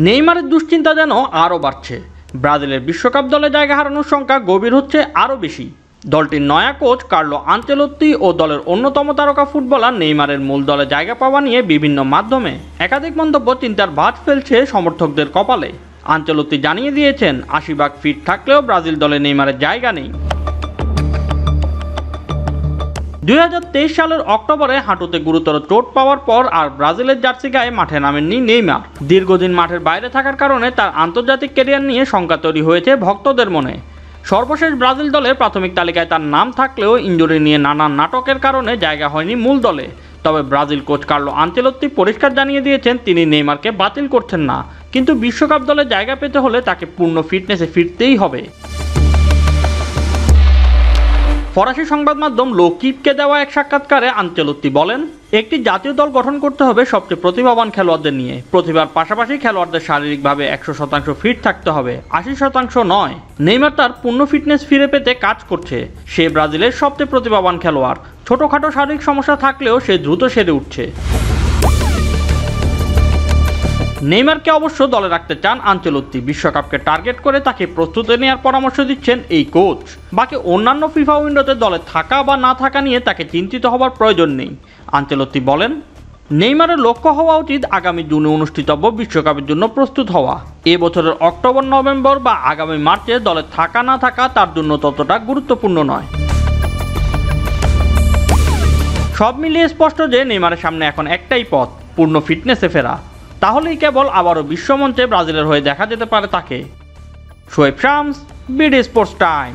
নেইমারের দুশ্চিন্তা যেন আরও বাড়ছে। ব্রাজিলের বিশ্বকাপ দলে জায়গা হারানোর সংখ্যা গভীর হচ্ছে আরও বেশি। দলটির নয়া কোচ কার্লো আনচেলোত্তি ও দলের অন্যতম তারকা ফুটবলার নেইমারের মূল দলে জায়গা পাওয়া নিয়ে বিভিন্ন মাধ্যমে একাধিক মন্তব্য চিন্তার ভাঁজ ফেলছে সমর্থকদের কপালে। আনচেলোত্তি জানিয়ে দিয়েছেন ৮০ ভাগ ফিট থাকলেও ব্রাজিল দলে নেইমারের জায়গা নেই। ২০২৩ সালের অক্টোবরে হাঁটুতে গুরুতর চোট পাওয়ার পর আর ব্রাজিলের জার্সি গায়ে মাঠে নামেননি নেইমার। দীর্ঘদিন মাঠের বাইরে থাকার কারণে তার আন্তর্জাতিক ক্যারিয়ার নিয়ে শঙ্কা তৈরি হয়েছে ভক্তদের মনে। সর্বশেষ ব্রাজিল দলের প্রাথমিক তালিকায় তার নাম থাকলেও ইনজুরি নিয়ে নানান নাটকের কারণে জায়গা হয়নি মূল দলে। তবে ব্রাজিল কোচ কার্লো আনচেলোত্তি পরিষ্কার জানিয়ে দিয়েছেন তিনি নেইমারকে বাতিল করছেন না, কিন্তু বিশ্বকাপ দলে জায়গা পেতে হলে তাকে পূর্ণ ফিটনেসে ফিরতেই হবে। ফরাসি সংবাদ মাধ্যম লোকিপকে দেওয়া এক সাক্ষাৎকারে আনচেলোত্তি বলেন, একটি জাতীয় দল গঠন করতে হবে সবচেয়ে প্রতিভাবান খেলোয়াড়দের নিয়ে। প্রতিভার পাশাপাশি খেলোয়াড়দের শারীরিকভাবে ১০০% ফিট থাকতে হবে, ৮০% নয়। নেইমার তার পূর্ণ ফিটনেস ফিরে পেতে কাজ করছে। সে ব্রাজিলের সবচেয়ে প্রতিভাবান খেলোয়াড়। ছোটখাটো শারীরিক সমস্যা থাকলেও সে দ্রুত সেরে উঠছে। নেইমারকে অবশ্য দলে রাখতে চান আনচেলোত্তি। বিশ্বকাপকে টার্গেট করে তাকে প্রস্তুতি নেওয়ার পরামর্শ দিচ্ছেন এই কোচ। বাকি অন্যান্য ফিফা উইন্ডোতে দলে থাকা বা না থাকা নিয়ে তাকে চিন্তিত হবার প্রয়োজন নেই। আনচেলোত্তি বলেন, নেইমারের লক্ষ্য হওয়া উচিত আগামী জুনে অনুষ্ঠিতব্য বিশ্বকাপের জন্য প্রস্তুত হওয়া। এ বছরের অক্টোবর নভেম্বর বা আগামী মার্চে দলে থাকা না থাকা তার জন্য ততটা গুরুত্বপূর্ণ নয়। সব মিলিয়ে স্পষ্ট যে নেইমারের সামনে এখন একটাই পথ, পূর্ণ ফিটনেসে ফেরা। তাহলেই কেবল আবারও বিশ্বমঞ্চে ব্রাজিলের হয়ে দেখা যেতে পারে তাকে। Shoaib Shams, BD sports time.